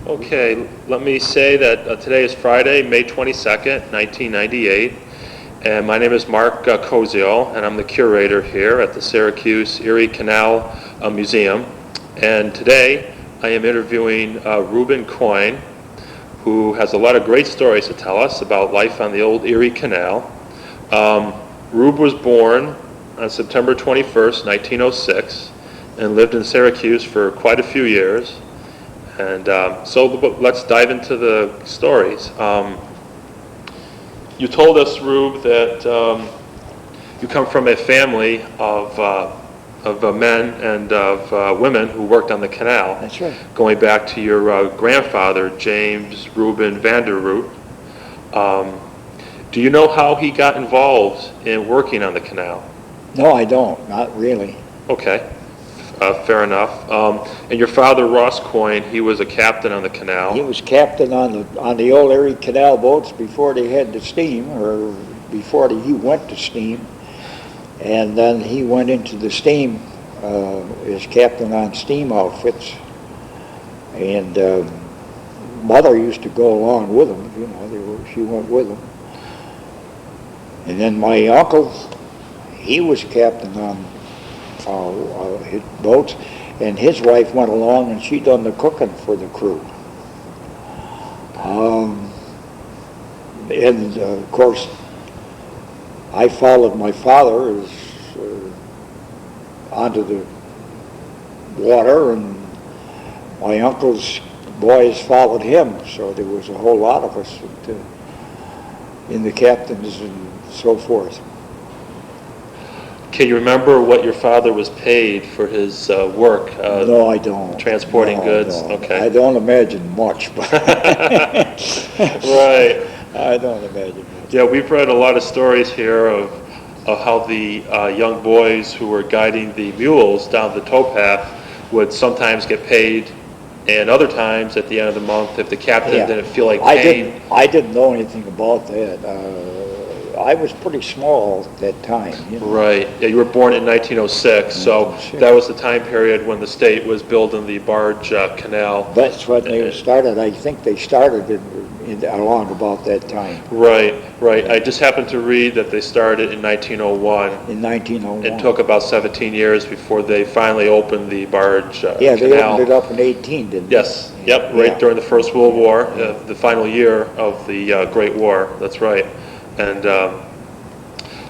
Okay, let me say that today is Friday, May 22nd, 1998, and my name is Mark Cozio, and I'm the curator here at the Syracuse Erie Canal Museum. And today I am interviewing Reuben Coyne, who has a lot of great stories to tell us about life on the old Erie Canal. Rube was born on September 21st, 1906, and lived in Syracuse for quite a few years. And so let's dive into the stories. You told us, Rube, that you come from a family of men and of women who worked on the canal. That's right. Going back to your grandfather, James Reuben Vanderroot. Do you know how he got involved in working on the canal? No, I don't. Not really. Okay. Fair enough. And your father, Ross Coyne, he was a captain on the canal. He was captain on the old Erie Canal boats before they had the steam, or before he went to steam. And then he went into the steam as captain on steam outfits. And Mother used to go along with him. You know, she went with him. And then my uncle, he was captain on his boats, and his wife went along and she done the cooking for the crew. And of course, I followed my father onto the water, and my uncle's boys followed him, so there was a whole lot of us in the captains and so forth. Can you remember what your father was paid for his work? No, I don't. Transporting goods? No. Okay. I don't imagine much. But Right. I don't imagine much. Yeah, we've read a lot of stories here of how the young boys who were guiding the mules down the towpath would sometimes get paid, and other times at the end of the month, if the captain didn't feel like paying. I didn't know anything about that. I was pretty small at that time. You know. Right. Yeah, you were born in 1906, so that was the time period when the state was building the Barge Canal. That's when they started. I think they started along about that time. Right, right. I just happened to read that they started in 1901. In 1901. It took about 17 years before they finally opened the Barge Canal. They opened it up in 18, didn't they? Yes, yep, right during the First World War, the final year of the Great War. That's right. And,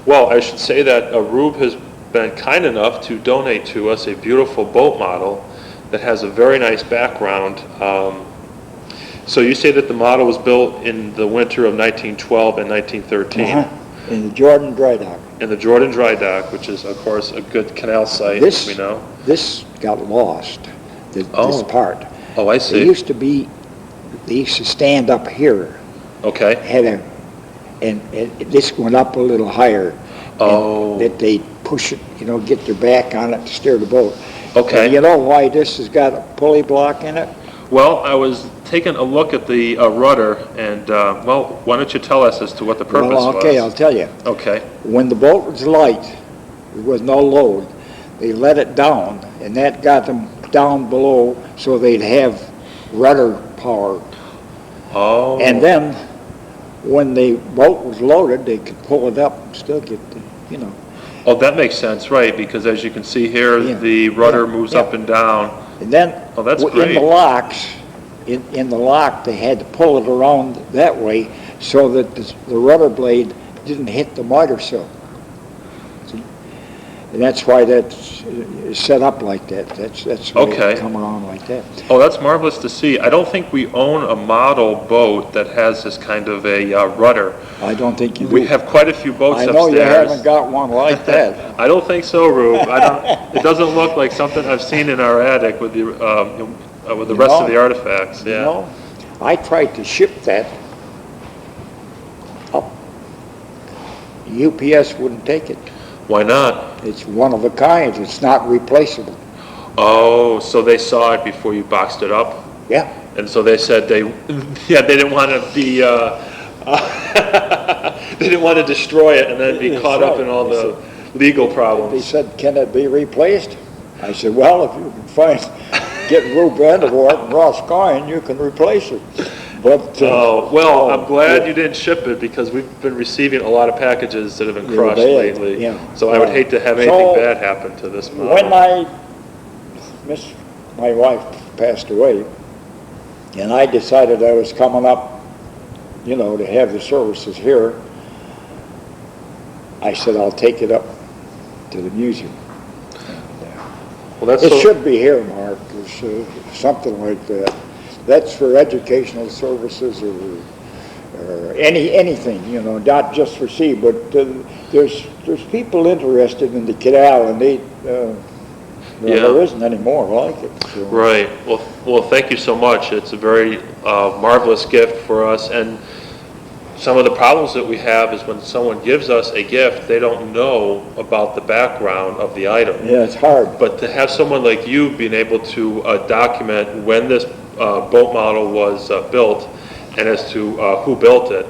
well, I should say that Rube has been kind enough to donate to us a beautiful boat model that has a very nice background. So you say that the model was built in the winter of 1912 and 1913. In the Jordan Dry Dock. In the Jordan Dry Dock, which is, of course, a good canal site, as we know. This got lost, this part. Oh, I see. They used to stand up here. Okay. And this went up a little higher. Oh. That they push it, get their back on it to steer the boat. Okay. And you know why this has got a pulley block in it? Well, I was taking a look at the rudder, and, well, why don't you tell us as to what the purpose was? Okay, I'll tell you. Okay. When the boat was light, there was no load, they let it down, and that got them down below so they'd have rudder power. Oh. And then, when the boat was loaded, they could pull it up and still get the. Oh, that makes sense, right, because as you can see here, the rudder moves up and down. And then, that's great. in the locks, in the lock, they had to pull it around that way so that the rudder blade didn't hit the miter sill. See? And that's why that's set up like that. That's why it come around like that. Oh, that's marvelous to see. I don't think we own a model boat that has this kind of a rudder. I don't think you do. We have quite a few boats upstairs. I know you haven't got one like that. I don't think so, Rube. It doesn't look like something I've seen in our attic with the rest of the artifacts. Yeah. I tried to ship that up. UPS wouldn't take it. Why not? It's one of a kind. It's not replaceable. Oh, so they saw it before you boxed it up? Yeah. And so they said they didn't want to be, they didn't want to destroy it and then be caught up in all the legal problems. They said, can it be replaced? I said, well, if you can find get Reuben and Ross Coyne, you can replace it. But I'm glad you didn't ship it because we've been receiving a lot of packages that have been crushed lately. Yeah. So I would hate to have anything bad happen to this model. When my wife passed away, and I decided I was coming up, to have the services here, I said I'll take it up to the museum. Well, it should be here, Mark. It's, something like that. That's for educational services or anything, not just for sea, but there's people interested in the canal, and there isn't any more like it. So. Right. Well, thank you so much. It's a very marvelous gift for us, and some of the problems that we have is when someone gives us a gift, they don't know about the background of the item. Yeah, it's hard. But to have someone like you being able to document when this boat model was built and as to who built it,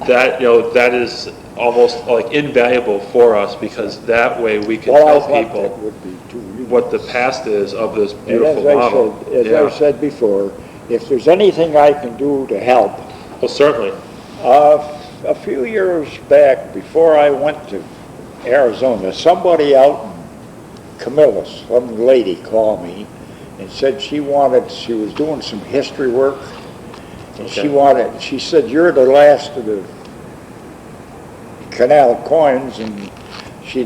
that is almost like invaluable for us, because that way we can tell people what the past is of this beautiful model. As I said before, if there's anything I can do to help. Well, certainly. A few years back, before I went to Arizona, somebody out in Camillus, some lady called me and said she was doing some history work, and she said, you're the last of the canal coins, and she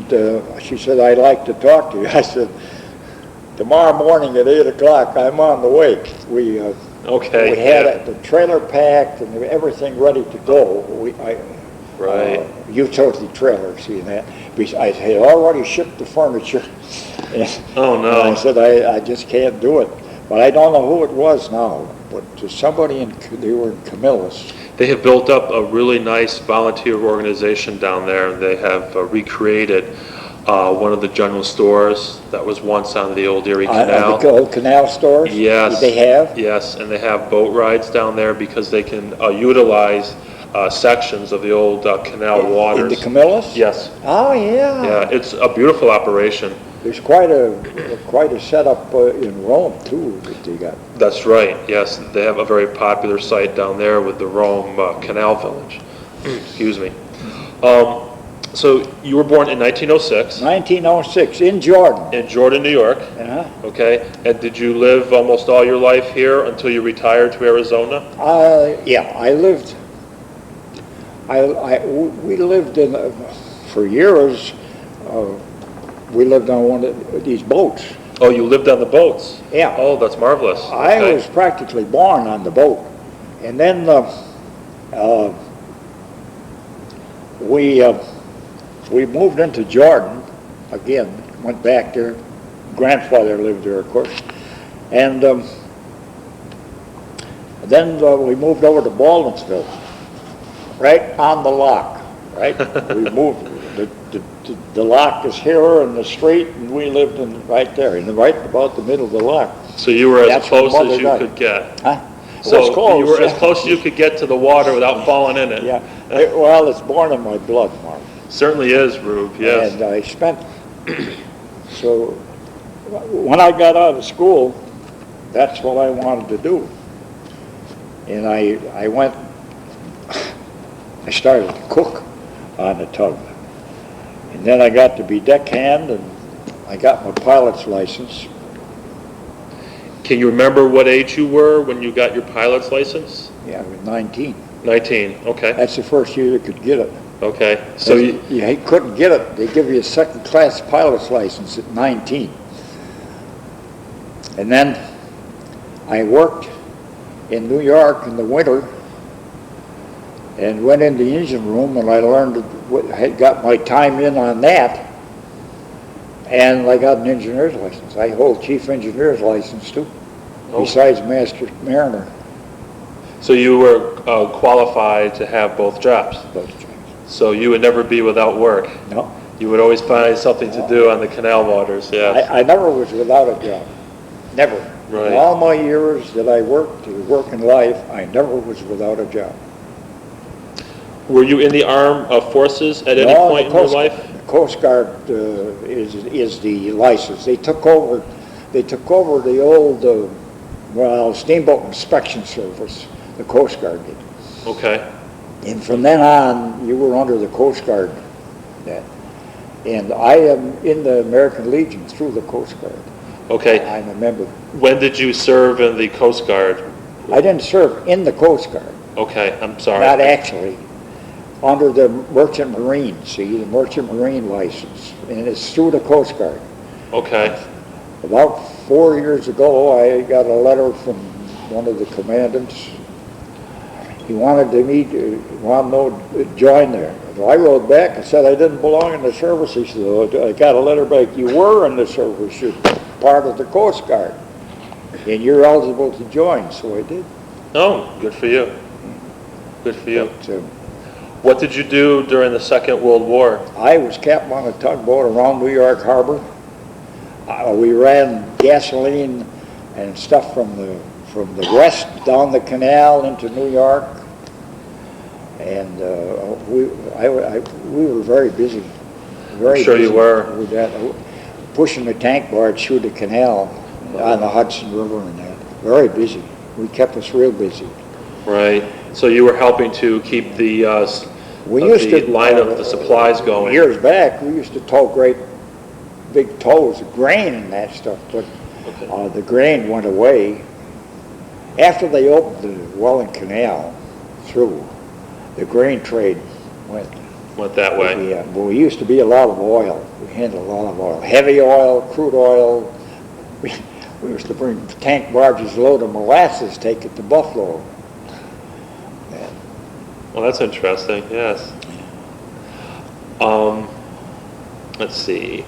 said, I'd like to talk to you. I said, tomorrow morning at 8 o'clock, I'm on the way. We had the trailer packed and everything ready to go. Utility trailer, see that. I had already shipped the furniture. Oh, no. And I said, I just can't do it. But I don't know who it was now. But somebody, they were in Camillus. They have built up a really nice volunteer organization down there. They have recreated one of the general stores that was once on the old Erie Canal. The old canal stores? Yes. They have? Yes, and they have boat rides down there because they can utilize sections of the old canal waters. In the Camillus? Yes. Oh, yeah. Yeah, it's a beautiful operation. There's quite a setup in Rome, too, that they got. That's right, yes. They have a very popular site down there with the Rome Canal Village. Excuse me. So you were born in 1906. 1906, in Jordan. In Jordan, New York. Uh-huh. Okay. And did you live almost all your life here until you retired to Arizona? Yeah, I lived. We lived in for years. We lived on one of these boats. Oh, you lived on the boats? Yeah. Oh, that's marvelous. I was practically born on the boat, and then we moved into Jordan again. Went back there. Grandfather lived there, of course, and then we moved over to Baldwinsville, right on the lock. Right, we moved. The lock is here in the street, and we lived right there, right about the middle of the lock. So you were as close as you could get. Huh? So you were as close as you could get to the water without falling in it. Yeah. Well, it's born in my blood, Mark. Certainly is, Rube. Yes. And I spent. So when I got out of school, that's what I wanted to do. And I went. I started to cook on the tug. And then I got to be deckhand, and I got my pilot's license. Can you remember what age you were when you got your pilot's license? Yeah, I was 19. 19, okay. That's the first year you could get it. Okay. So you couldn't get it. They give you a second-class pilot's license at 19. And then I worked in New York in the winter and went in the engine room, and I learned, I got my time in on that, and I got an engineer's license. I hold chief engineer's license too, besides master mariner. So you were qualified to have both jobs? Both jobs. So you would never be without work? No. You would always find something to do on the canal waters, yeah. I never was without a job. Never. Right. In all my years that I worked in life, I never was without a job. Were you in the armed forces at any point in your life? The Coast Guard is the license. They took over they took over the old, steamboat inspection service, the Coast Guard did. Okay. And from then on, you were under the Coast Guard then. And I am in the American Legion through the Coast Guard. Okay. I'm a member. When did you serve in the Coast Guard? I didn't serve in the Coast Guard. Okay, I'm sorry. Not actually. Under the Merchant Marine, see, the Merchant Marine license. And it's through the Coast Guard. Okay. About 4 years ago, I got a letter from one of the commandants. He wanted to join there. So I wrote back and said I didn't belong in the service. He said, I got a letter back. You were in the service. You're part of the Coast Guard. And you're eligible to join. So I did. Oh, good for you. Good for you. But, what did you do during the Second World War? I was captain on a tugboat around New York Harbor. We ran gasoline and stuff from the west down the canal into New York. And we were very busy. Very sure busy you were. with that, pushing the tank barge through the canal on the Hudson River and that. Very busy. We kept us real busy. Right. So you were helping to keep the line of the supplies going. Years back, we used to tow great big tows of grain and that stuff, but the grain went away. After they opened the Welland Canal through, the grain trade went that way. Yeah, but we used to be a lot of oil. We handled a lot of oil. Heavy oil, crude oil. We used to bring tank barges load of molasses, take it to Buffalo. Well, that's interesting, yes. Let's see.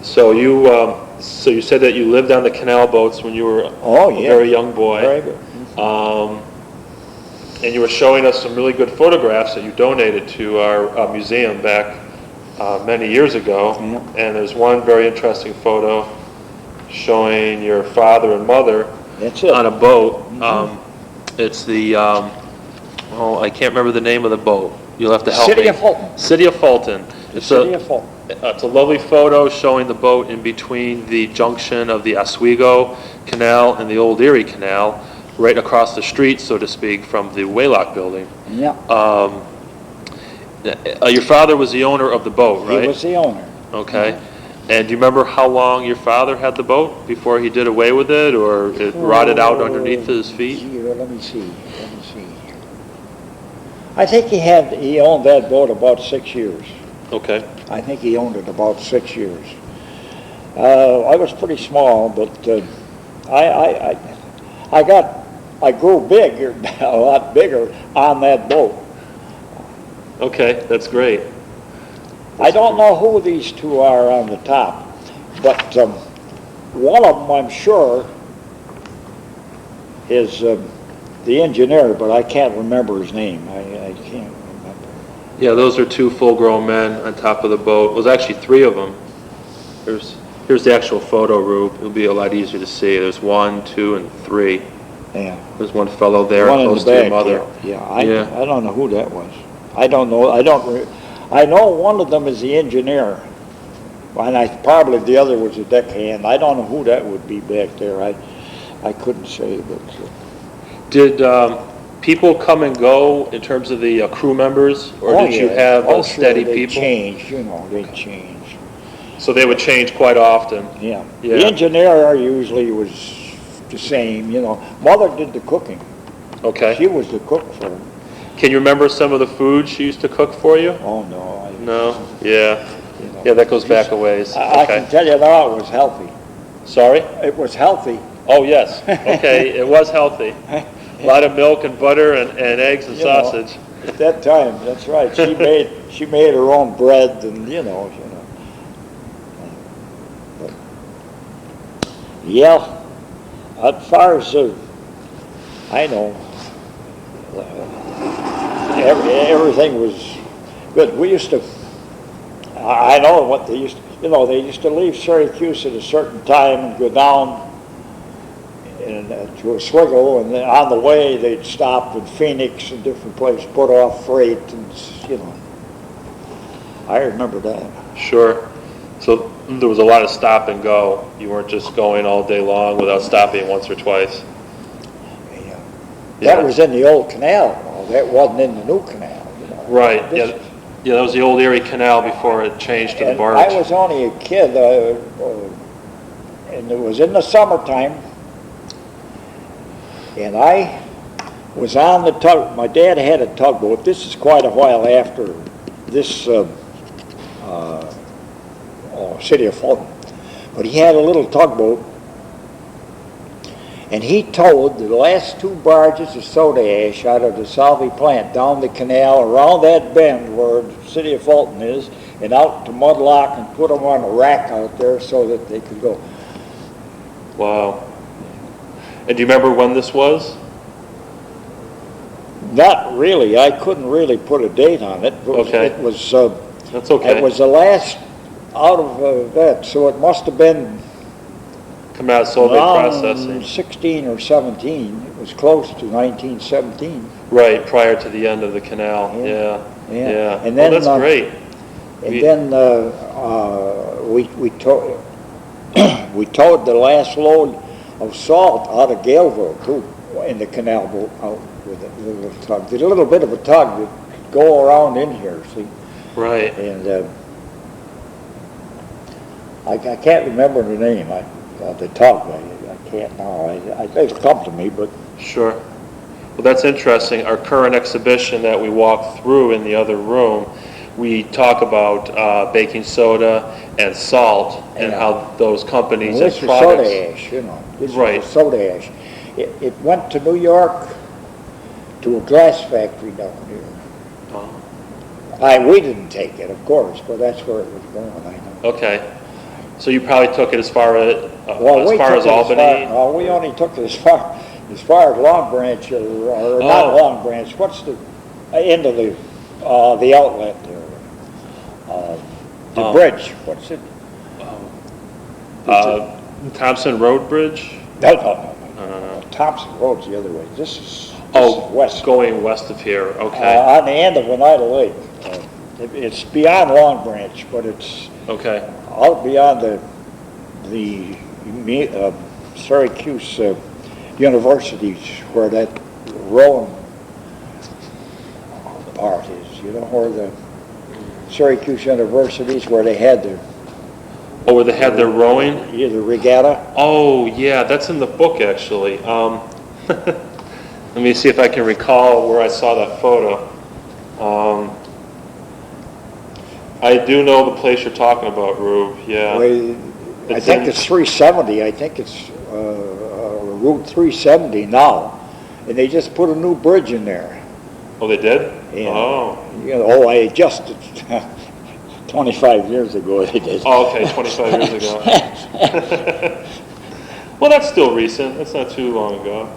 So you said that you lived on the canal boats when you were a very young boy. Very good. And you were showing us some really good photographs that you donated to our museum back many years ago. Yeah. And there's one very interesting photo showing your father and mother on a boat. Mm-hmm. It's the, I can't remember the name of the boat. You'll have to help me. City of Fulton. City of Fulton. It's a lovely photo showing the boat in between the junction of the Oswego Canal and the Old Erie Canal, right across the street, so to speak, from the Waylock building. Yeah. Your father was the owner of the boat, right? He was the owner. Okay. Mm-hmm. And do you remember how long your father had the boat before he did away with it, or it rotted out underneath his feet? Let me see. I think he owned that boat about 6 years. Okay. I think he owned it about 6 years. I was pretty small, but I grew big, a lot bigger on that boat. Okay, that's great. I don't know who these two are on the top, but one of them, I'm sure, is the engineer, but I can't remember his name. I can't remember. Yeah, those are two full-grown men on top of the boat. It was actually three of them. Here's the actual photo, Rube. It'll be a lot easier to see. There's 1, 2, and 3. Yeah. There's one fellow there close to your mother. Yeah. I don't know who that was. I don't know. I know one of them is the engineer, and probably the other was a deckhand. I don't know who that would be back there. I couldn't say, but. Did people come and go in terms of the crew members, or did you have steady people? They changed. So they would change quite often. Yeah. The engineer usually was the same. Mother did the cooking. Okay. She was the cook for him. Can you remember some of the food she used to cook for you? Oh no. No. Yeah. Yeah, that goes back a ways. I can tell you now, it was healthy. Sorry? It was healthy. Oh yes. Okay, it was healthy. A lot of milk and butter and eggs and sausage. At that time, that's right. She made her own bread and But, yeah. As far as I know, everything was good. We used to. I know what they used to. They used to leave Syracuse at a certain time and go down to Oswego, and then on the way they'd stop in Phoenix and different places, put off freight, and I remember that. Sure. So there was a lot of stop and go. You weren't just going all day long without stopping once or twice. Yeah. Yeah. That was in the old canal. Well, that wasn't in the new canal. You know. Right. This- Yeah. Yeah. That was the old Erie Canal before it changed to the and barge. I was only a kid, and it was in the summertime, and I was on the tug. My dad had a tugboat. This is quite a while after this city of Fulton. But he had a little tugboat, and he towed the last 2 barges of soda ash out of the Salvi plant down the canal around that bend where the city of Fulton is, and out to Mudlock, and put them on a rack out there so that they could go. Wow. And do you remember when this was? Not really. I couldn't really put a date on it. Okay. It was. That's okay. It was the last out of that, so it must have been Coming out of Solvay processing. 16 or 17. It was close to 1917. Right, prior to the end of the canal. Yeah. Yeah. And then, that's great. And then we towed we towed the last load of salt out of Galeville too, in the canal boat out with a little tug. Did a little bit of a tug that could go around in here, see? Right. And I can't remember the name. The tug. I can't now. It'll come to me, but Sure. Well, that's interesting. Our current exhibition that we walked through in the other room, we talk about baking soda and salt and Yeah. how those companies this and was products. soda ash, you know. This Right. was soda ash. It went to New York to a glass factory down here. Oh, We didn't take it, of course, but that's where it was going, I know. okay. So you probably took it as far as we as took it Albany. we only took it as far as Long Branch, or not Oh. Long Branch. What's the end of the outlet there? The bridge. What's it? Thompson Road Bridge. No. Thompson Road's the other way. This is west. Going west of here. Okay. On the end of Oneida Lake. It's beyond Long Branch, but it's Okay. out beyond the Syracuse universities where that rowing part is. You know where the Syracuse universities where they had their Oh, where they had their rowing. the regatta. Oh, yeah, that's in the book, actually. Let me see if I can recall where I saw that photo. I do know the place you're talking about, Rube, yeah. I think it's 370. I think it's Route 370 now. And they just put a new bridge in there. Oh, they did? Yeah. Oh. I adjusted 25 years ago they did. Oh, okay, 25 years ago. Well, that's still recent. That's not too long ago.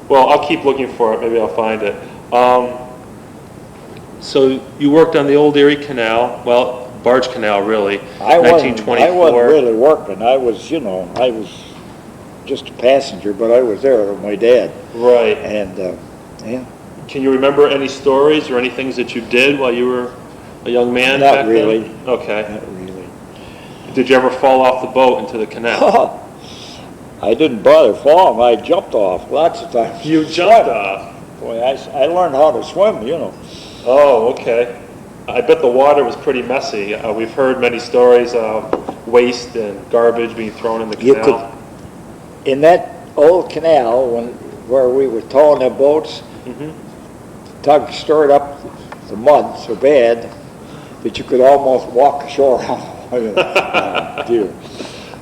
Well, I'll keep looking for it. Maybe I'll find it. So you worked on the old Erie Canal, well, Barge Canal, really, I wasn't 1924. really working. I was just a passenger, but I was there with my dad. Right. And, yeah. Can you remember any stories or any things that you did while you were a young man Not back really. then? Okay. Not really. Did you ever fall off the boat into the canal? I didn't bother falling. I jumped off lots of times. You jumped off? Boy, I learned how to swim, you know. Oh, okay. I bet the water was pretty messy. We've heard many stories of waste and garbage being thrown in the canal. In that old canal, where we were towing the boats, tug stirred up the mud so bad that you could almost walk ashore.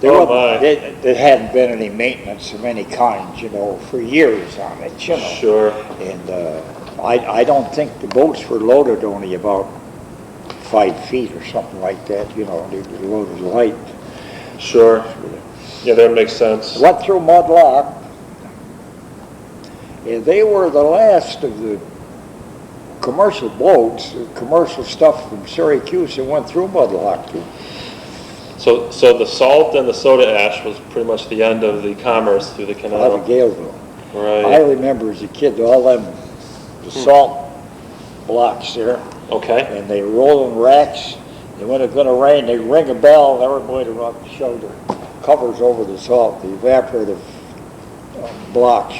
There hadn't been any maintenance of any kind, you know, for years on it, you know. Sure. And I don't think the boats were loaded only about 5 feet or something like that, you know. They were loaded light. Sure. Yeah, that makes sense. Went through Mudlock, and they were the last of the commercial boats, commercial stuff from Syracuse that went through Mudlock too. So the salt and the soda ash was pretty much the end of the commerce through the canal. Out of Galeville. Right. I remember as a kid all the salt blocks there. Okay. And they roll in racks, And when it's going to rain, they ring a bell, and everybody around the shoulder covers over the salt, the evaporative blocks.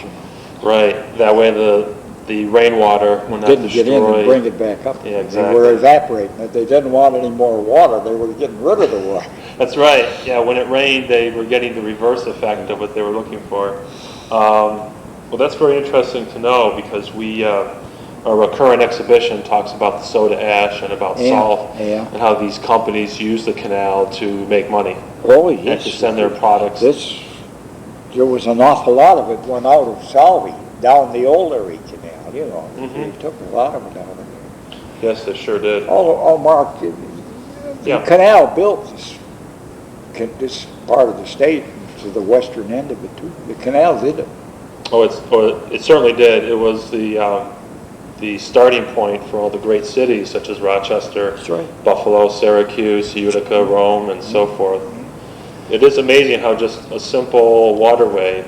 Right. That way the rainwater will not Didn't destroy. get in and bring it back up. Yeah, exactly. They were evaporating. If they didn't want any more water, they were getting rid of the water. That's right. Yeah, when it rained, they were getting the reverse effect of what they were looking for. Well, that's very interesting to know because our current exhibition talks about the soda ash and about salt and how these companies use the canal to make money and to send their products. There was an awful lot of it went out of Salvi, down the old Erie Canal, you know. They took a lot of it out of there. Yes, they sure did. Oh, Mark, the canal built this part of the state to the western end of it, too. The canal did it. It certainly did. It was the starting point for all the great cities such as Rochester, Buffalo, Syracuse, Utica, Rome, and so forth. It is amazing how just a simple waterway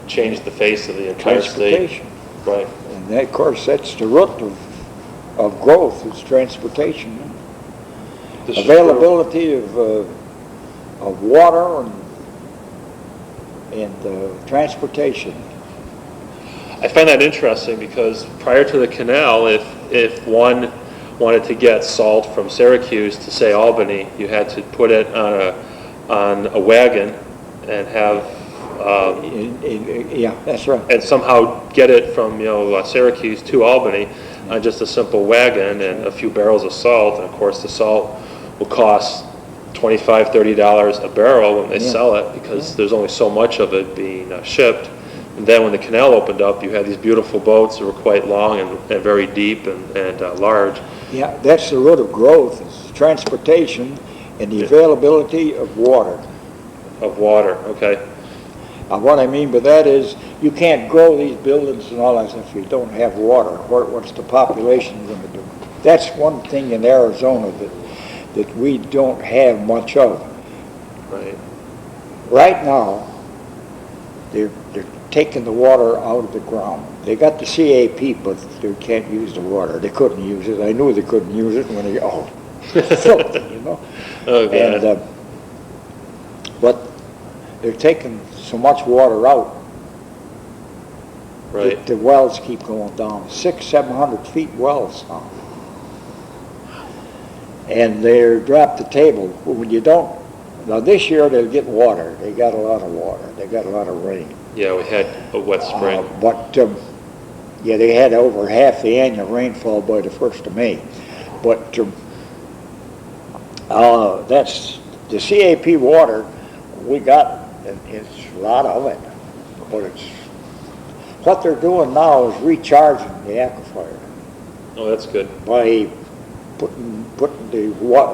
changed the face of the entire state. Right. And that, of course, that's the root of growth, is transportation. Availability of water and transportation. I find that interesting because prior to the canal, if one wanted to get salt from Syracuse to, say, Albany, you had to put it on a wagon and have that's right. And somehow get it from Syracuse to Albany on just a simple wagon and a few barrels of salt. And of course, the salt will cost $25, $30 a barrel when they sell it because there's only so much of it being shipped. And then when the canal opened up, you had these beautiful boats that were quite long and very deep and large. Yeah, that's the root of growth, is transportation and the availability of water. Of water, okay. What I mean by that is you can't grow these buildings and all that stuff if you don't have water. What's the population going to do? That's one thing in Arizona that we don't have much of. Right. Right now, they're taking the water out of the ground. They got the CAP, but they can't use the water. They couldn't use it. I knew they couldn't use it when filthy, you know. Oh, God. And but they're taking so much water out. Right. The wells keep going down, 600-700 feet wells now. And they're dropped the table. When you don't, now this year they'll get water. They got a lot of water. They got a lot of rain. Yeah, we had a wet spring. They had over half the annual rainfall by the 1st of May. But that's the CAP water we got. It's a lot of it, but what they're doing now is recharging the aquifer. Oh, that's good. By putting the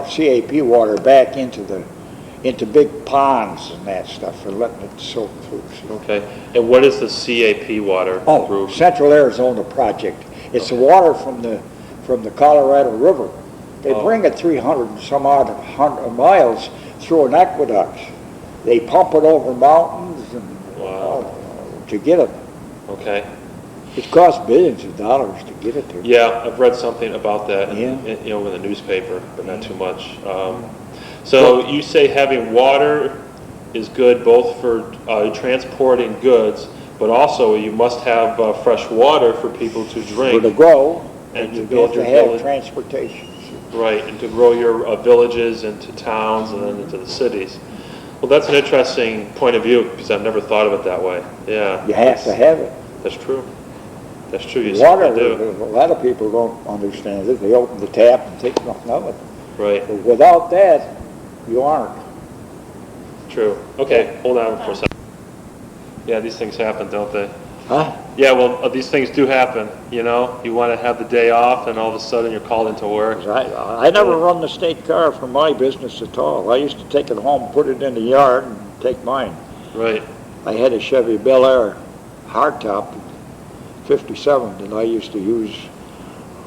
CAP water back into big ponds and that stuff and letting it soak through. Okay. And what is the CAP water? Oh, Central Arizona Project. It's the water from the Colorado River. They bring it 300 and some odd miles through an aqueduct. They pump it over mountains and to get it. Okay. It costs billions of dollars to get it there. Yeah, I've read something about that in the newspaper, but not too much. So you say having water is good both for transporting goods, but also you must have fresh water for people to drink. For to grow, and you to build have your to have village. transportation. Right, and to grow your villages into towns and then into the cities. Well, that's an interesting point of view because I've never thought of it that way. Yeah. You have to have it. That's true. That's true. You Water, do. a lot of people don't understand it. They open the tap and take nothing of it. Right. But without that, you aren't. True. Okay, hold on for a second. Yeah, these things happen, don't they? Huh? Yeah, well, these things do happen, you know. You want to have the day off, and all of a sudden you're called into work. I never run the state car for my business at all. I used to take it home, put it in the yard, and take mine. Right. I had a Chevy Bel Air hardtop, 57, that I used to use,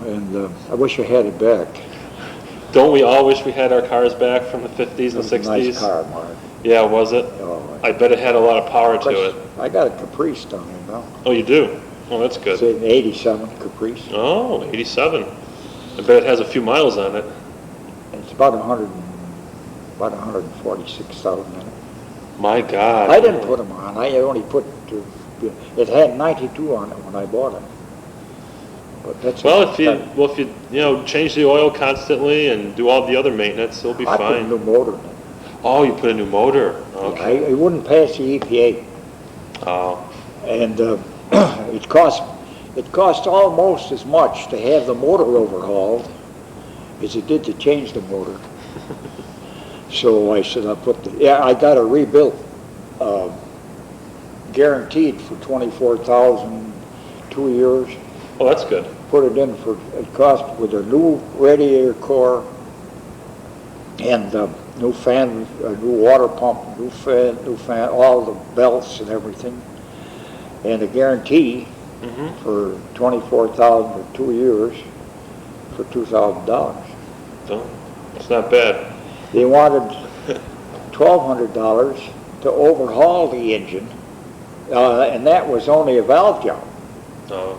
and I wish I had it back. Don't we all wish we had our cars back from the 50s and 60s? It was a nice car, Mark. Yeah, was it? Oh, I bet it had a lot of power to it. I got a Caprice down there now. Oh, you do? Oh, that's good. It's an 87 Caprice. Oh, 87. I bet it has a few miles on it. It's about 146,000 in it. My God. I didn't put them on. I only put, it had 92 on it when I bought it. But that's Well, if you change the oil constantly and do all the other maintenance, it'll be I put a fine. new motor in it. Oh, you put a new motor. Okay. It wouldn't pass the EPA. Oh. And it cost almost as much to have the motor overhauled as it did to change the motor. So I said, I got it rebuilt, guaranteed for $24,000, 2 years. Oh, that's good. Put it in it cost with a new radiator core and new fan, new water pump, new fan, all the belts and everything, and a guarantee for $24,000 for 2 years for $2,000. So, it's not bad. They wanted $1,200 to overhaul the engine, and that was only a valve job. Oh.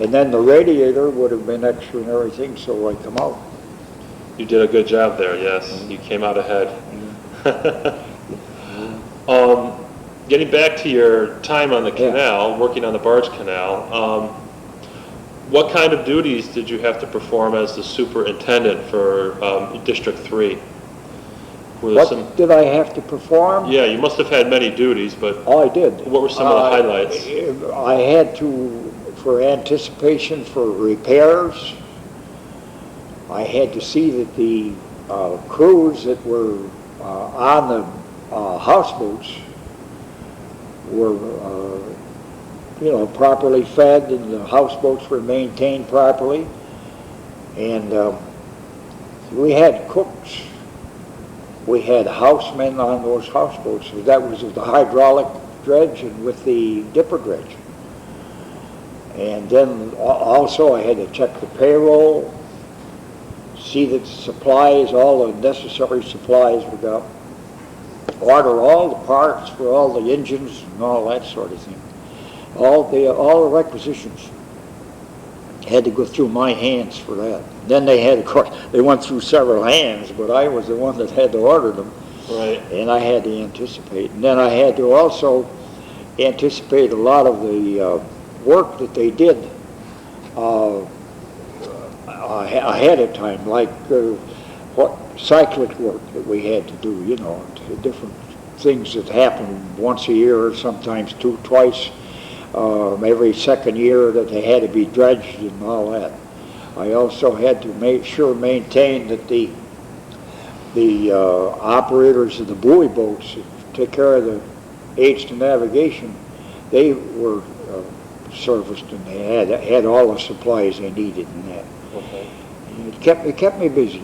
And then the radiator would have been extra and everything, so I come out. You did a good job there, yes. You came out ahead. Getting back to your time on the canal, working on the Barge Canal, what kind of duties did you have to perform as the superintendent for District 3? Did I have to perform? Yeah, you must have had many duties, but I did. What were some of the highlights? I had to, for anticipation for repairs, I had to see that the crews that were on the houseboats were, properly fed, and the houseboats were maintained properly. And we had cooks. We had housemen on those houseboats. So that was with the hydraulic dredge and with the Dipper Dredge. And then also I had to check the payroll, see that supplies, all the necessary supplies were got, order all the parts for all the engines and all that sort of thing. All the requisitions had to go through my hands for that. Then they had, of course, they went through several hands, but I was the one that had to order them. Right. And I had to anticipate. And then I had to also anticipate a lot of the work that they did ahead of time, like what cyclic work that we had to do, different things that happen once a year, or sometimes twice, every second year, that they had to be dredged and all that. I also had to maintain that the operators of the buoy boats that take care of the aids to navigation, they were serviced, and they had all the supplies they needed in that. Okay. And it kept me busy.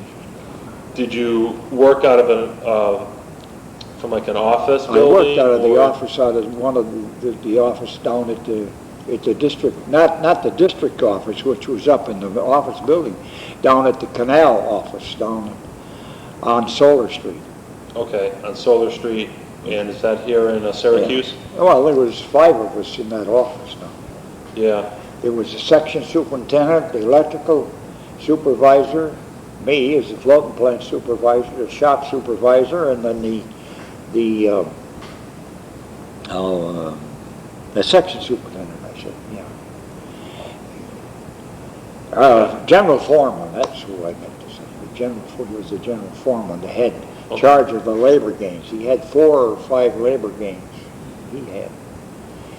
Did you work out of from like an office building? I worked out of the office, out of one of the office down at the district, not the district office, which was up in the office building, down at the canal office down on Solar Street. Okay, on Solar Street, and is that here in Syracuse? Yeah. Well, there was 5 of us in that office now. Yeah. There was the section superintendent, the electrical supervisor, me as the floating plant supervisor, the shop supervisor, and then the section superintendent, I said, yeah. General foreman, that's who I meant to say. He was the general foreman, the head charge of the labor gains. He had 4 or 5 labor gains he had.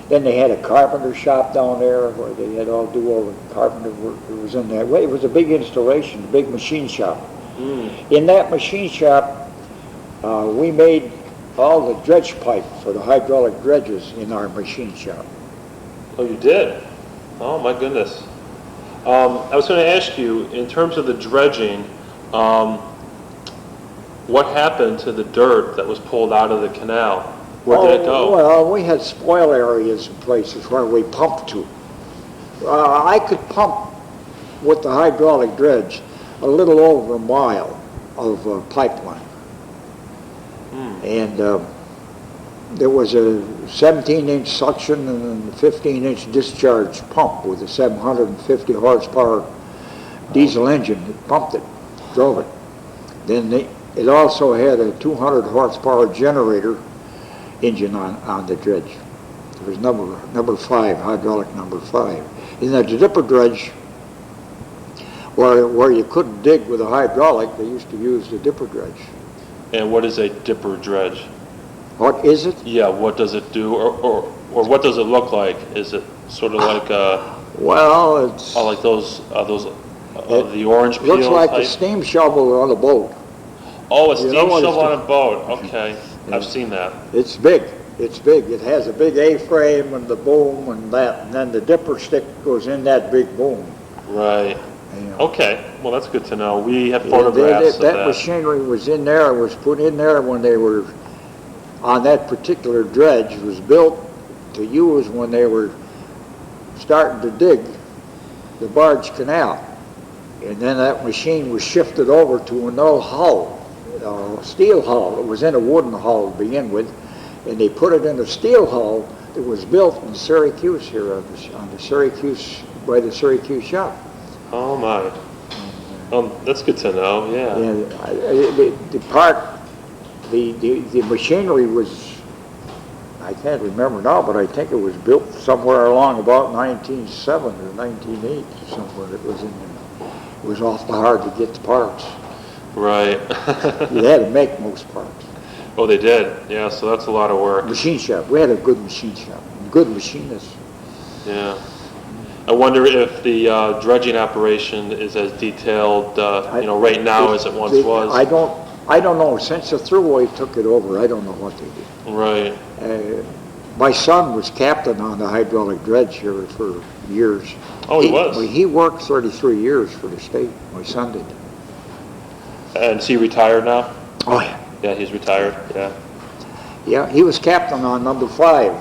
Then they had a carpenter shop down there where they had all the carpenter work. It was in that way. It was a big installation, a big machine shop. In that machine shop, we made all the dredge pipe for the hydraulic dredges in our machine shop. Oh, you did? Oh, my goodness. I was going to ask you, in terms of the dredging, what happened to the dirt that was pulled out of the canal? Where did it go? Well, we had spoil areas and places where we pumped to. I could pump with the hydraulic dredge a little over a mile of pipeline. And there was a 17-inch suction and a 15-inch discharge pump with a 750 horsepower diesel engine that pumped it. drove it. Then it also had a 200 horsepower generator engine on the dredge. It was number 5, hydraulic number 5. And at the Dipper Dredge, where you couldn't dig with a hydraulic, they used to use the Dipper Dredge. And what is a Dipper Dredge? What is it? Yeah, what does it do, or what does it look like? Is it sort of like well, it's like those the orange peel looks like type? a steam shovel on a boat. Oh, a steam know what shovel it's on a boat. Okay, Yeah. I've seen that. It's big. It's big. It has a big A-frame and the boom and that, and then the dipper stick goes in that big boom. Right. You know. Okay. Well, that's good to know. We have Yeah, photographs of that that. machinery was in there, was put in there when they were on that particular dredge. It was built to use when they were starting to dig the Barge Canal. And then that machine was shifted over to an old hull, a steel hull. It was in a wooden hull to begin with, and they put it in a steel hull that was built in Syracuse here on the Syracuse, by the Syracuse shop. Oh my. That's good to know. Yeah. And the machinery was, I can't remember now, but I think it was built somewhere along about 1907 or 1908, somewhere it was in there. It was awfully hard to get the parts. Right. You had to make most parts. Oh, they did. Yeah. So that's a lot of work. Machine shop. We had a good machine shop. Good machinists. Yeah. I wonder if the dredging operation is as detailed, right now as it once was. I don't know. Since the Thruway took it over, I don't know what they did. Right. My son was captain on the hydraulic dredge here for years. Oh, he was? He worked 33 years for the state. My son did. And is he retired now? Oh, yeah. Yeah, he's retired. Yeah. Yeah, he was captain on number 5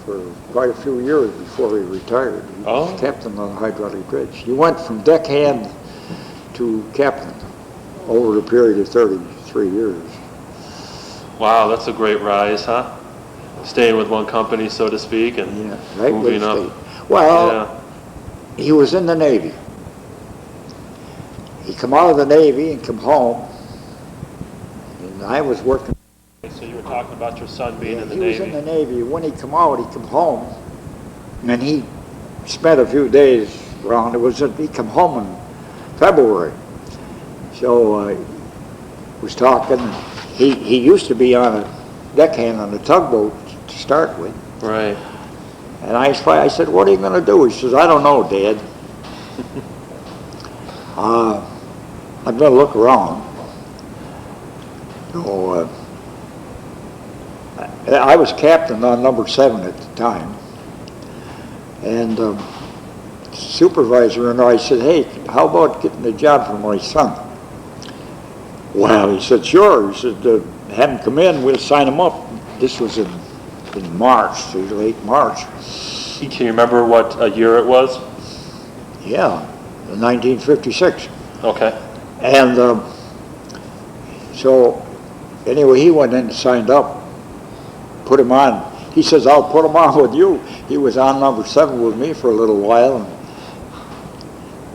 for quite a few years before he retired. He was captain on the hydraulic dredge. He went from deckhand to captain over a period of 33 years. Wow, that's a great rise, huh? Staying with one company, so to speak, and right, moving up. Well, he was in the Navy. He come out of the Navy and come home, and I was working. So you were talking about your son being in the Navy. He was in the Navy. When he come out, he come home, and he spent a few days around. He come home in February. So was talking. He used to be on a deckhand on a tugboat to start with. Right. And I said, "What are you going to do?" He says, "I don't know, Dad. I'm going to look around." So I was captain on number 7 at the time, and supervisor and I said, "Hey, how about getting a job for my son?" Well, he said, "Sure." He said, "Have him come in, we'll sign him up." This was in March, late March. Can you remember what year it was? Yeah, 1956. Okay. And so anyway, he went in and signed up, put him on. He says, "I'll put him on with you." He was on number 7 with me for a little while. And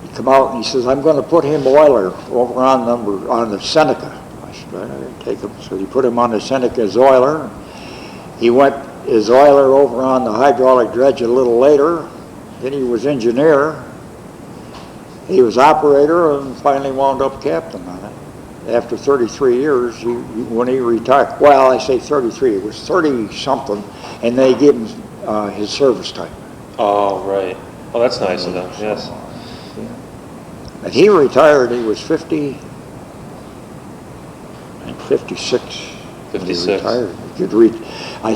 he come out and he says, "I'm going to put him oiler over on the Seneca." I said, "All right, take him." So he put him on the Seneca as oiler. He went as oiler over on the hydraulic dredge a little later. Then he was engineer. He was operator and finally wound up captain on it. After 33 years, when he retired, well, I say 33, it was 30-something, and they gave him his service time. Oh, right. Oh, that's nice of them, yes. Yeah. And he retired, he was 50, and 56. 56. He retired.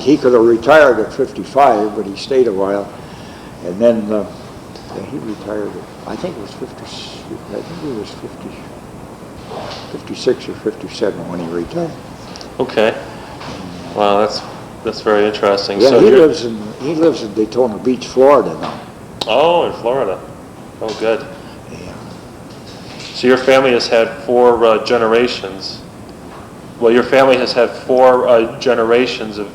He could have retired at 55, but he stayed a while, and then he retired. I think it was 56 or 57 when he retired. Okay. Wow, that's very interesting. Yeah, so he lives in Daytona Beach, Florida now. Oh, in Florida. Oh, good. Yeah. So your family has had 4 generations. Well, your family has had 4 generations of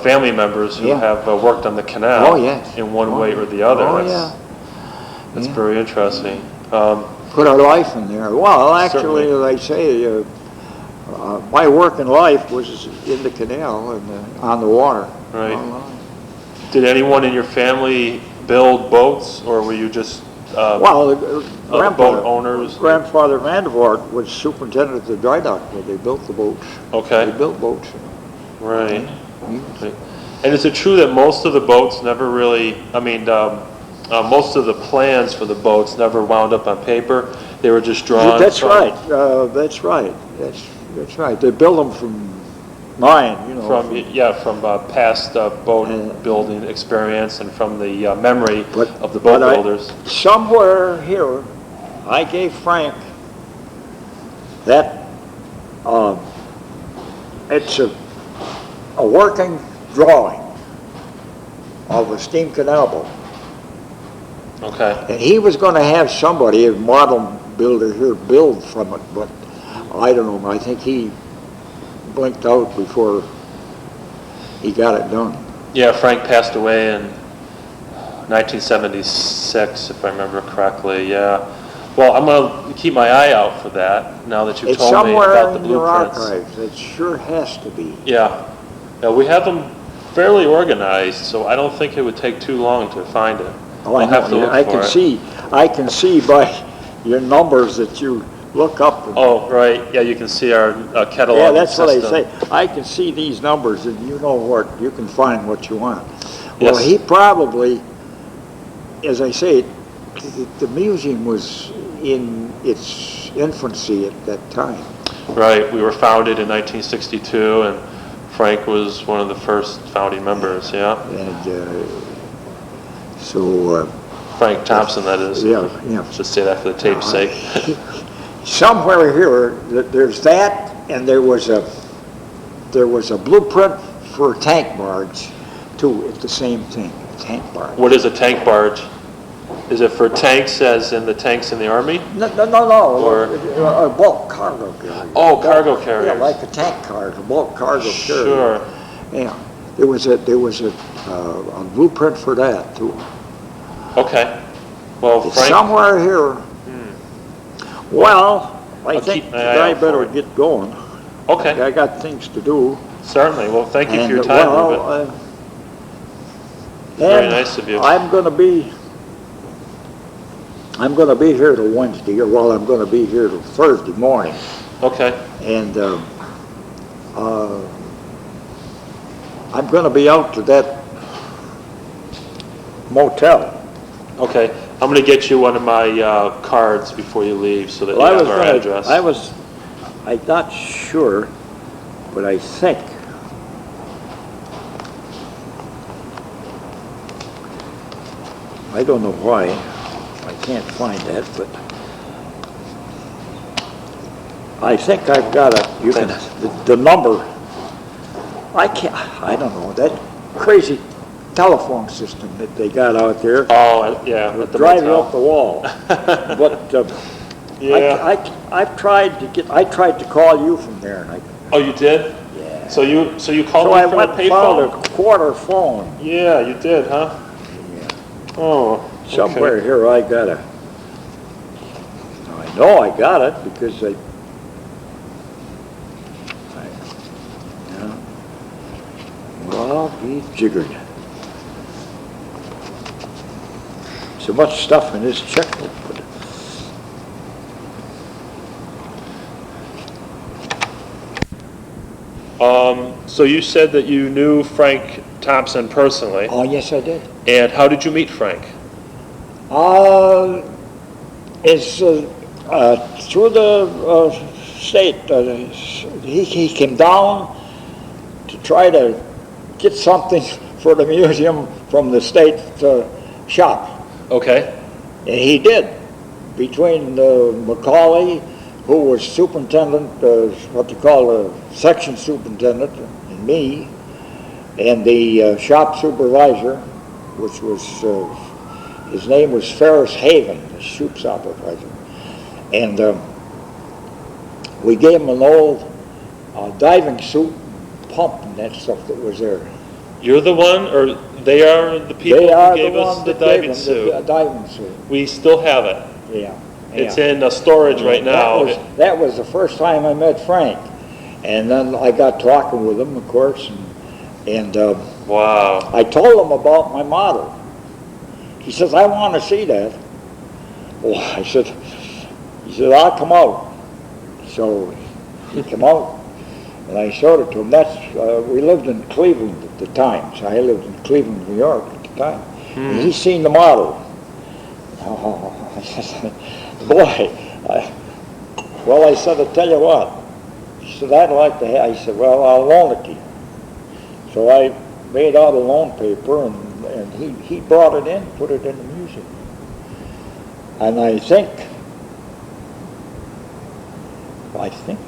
family members who have worked on the canal yes. in one way or the other. Oh, That's very interesting. put our life in there. Well, actually, Certainly. as I say, my working life was in the canal and on the water. Right. Did anyone in your family build boats, or were you just Well, boat owners? Grandfather Vandervoort was superintendent of the dry dock where they built the boats. Okay. They built boats. Right. Okay. And is it true that most of the boats never really, most of the plans for the boats never wound up on paper? They were just drawn? That's right. That's right. That's right. They built them from mine, you know. From past boat building experience and from the memory of the boat builders. Somewhere here, I gave Frank that, it's a working drawing of a steam canal boat. Okay. And he was going to have somebody, a model builder here, build from it, but I don't know. I think he blinked out before he got it done. Yeah, Frank passed away in 1976, if I remember correctly. Yeah. Well, I'm going to keep my eye out for that now that you've told me about the blueprints. It's somewhere in your archives. It sure has to be. Yeah. Yeah, we have them fairly organized, so I don't think it would take too long to find it. Oh, I I'll have to know. look I for can it. see. I can see by your numbers that you look up. Oh, right. Yeah, you can see our catalog. Yeah, that's what I system. say. I can see these numbers, and you know what, you can find what you want. Well, Yes. he probably, as I say, the museum was in its infancy at that time. Right. We were founded in 1962, and Frank was one of the first founding members. Yeah. And so. Frank Thompson, that is. Yeah. Just say that for the tape's sake. Somewhere here, there's that, and there was a blueprint for a tank barge, too. It's the same thing, a tank barge. What is a tank barge? Is it for tanks, as in the tanks in the Army? No. Or a bulk cargo carrier. Oh, cargo carriers. Yeah, like a tank car, a bulk cargo carrier. Sure. Yeah, there was a blueprint for that too. Okay. Well, It's Frank. somewhere here. Well, I I'll think keep my eye I out for better it. get going. Okay. I got things to do. Certainly. Well, thank you for your And, time, well, Reuben. Very and nice of you. I'm going to be here till Wednesday, or well, I'm going to be here till Thursday morning. Okay. And I'm going to be out to that motel. Okay. I'm going to get you one of my cards before you leave, so that you have our address. I'm not sure, but I think I don't know why I can't find that, but I think I've got it. You can the number. I don't know that crazy telephone system that they got out there. Oh, yeah. At the Drive you motel. up the wall. But Yeah. I tried to call you from there, and I. Oh, you did? Yeah. So you called So me I from went a and found payphone? a quarter phone. Yeah, you did, huh? Yeah. Oh. Somewhere okay. here I got a. I know I got it because yeah. Well, be jiggered. So much stuff in this checkbook, but. So you said that you knew Frank Thompson personally, Oh, yes, I did. and how did you meet Frank? It's through the state. He came down to try to get something for the museum from the state shop. Okay. And he did. Between Macaulay, who was superintendent, what they call a section superintendent, and me, and the shop supervisor, which was, his name was Ferris Haven, the shop supervisor. And we gave him an old diving suit, pump and that stuff that was there. You're the one, or they are the people They are who gave the us ones the that gave diving him suit? the diving suit. We still have it. Yeah. It's in storage right now. That was the first time I met Frank. And then I got talking with him, of course, and Wow. I told him about my model. He says, I want to see that. Well, he said, I'll come out. So he came out, and I showed it to him. We lived in Cleveland at the time, so I lived in Cleveland, New York at the time. And he seen the model. Oh, I said, boy, well, I said, I'll tell you what. He said, I'd like to have, I said, well, I'll loan it to you. So I made out a loan paper, and he brought it in, put it in the museum. And I think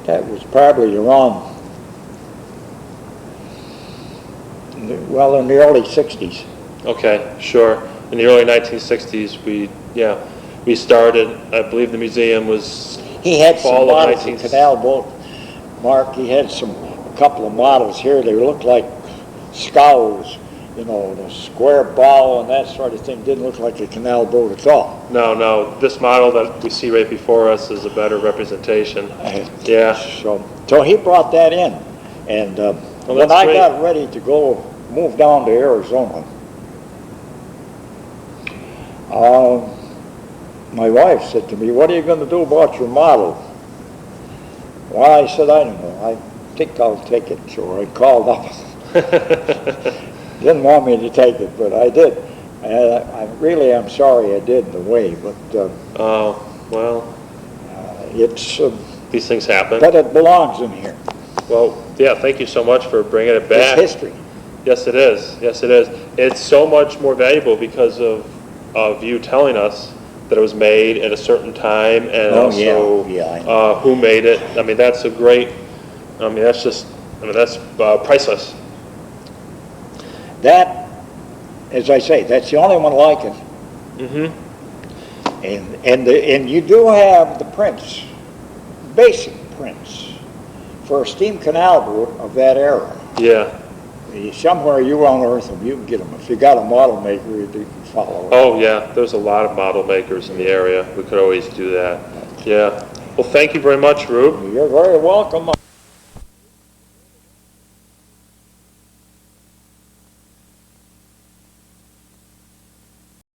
that was probably around, well, in the early 60s. Okay, sure. In the early 1960s, we started, I believe the museum was He had some fall of models 19... of canal boat, Mark. He had a couple of models here. They looked like scows, you know, the square bow and that sort of thing. Didn't look like a canal boat at all. No, this model that we see right before us is a better representation. Yeah. So he brought that in, and when I got ready to move down to Arizona, my wife said to me, what are you going to do about your model? Well, I said, I don't know. I think I'll take it. So I called up. Didn't want me to take it, but I did. I really am sorry I did in a way, but oh, well, it's these things happen. But it belongs in here. Well, yeah, thank you so much for bringing it back. It's history. Yes, it is. Yes, it is. It's so much more valuable because of you telling us that it was made at a certain time, and who made it. I mean, that's a great. I mean, that's priceless. That, as I say, that's the only one like it. Mm-hmm. And you do have the prints, basic prints, for a steam canal boat of that era. Yeah. Somewhere you on Earth, you can get them. If you got a model maker, you can follow it. Oh, yeah. There's a lot of model makers in the area. We could always do that. Yeah. Well, thank you very much, Rube. You're very welcome.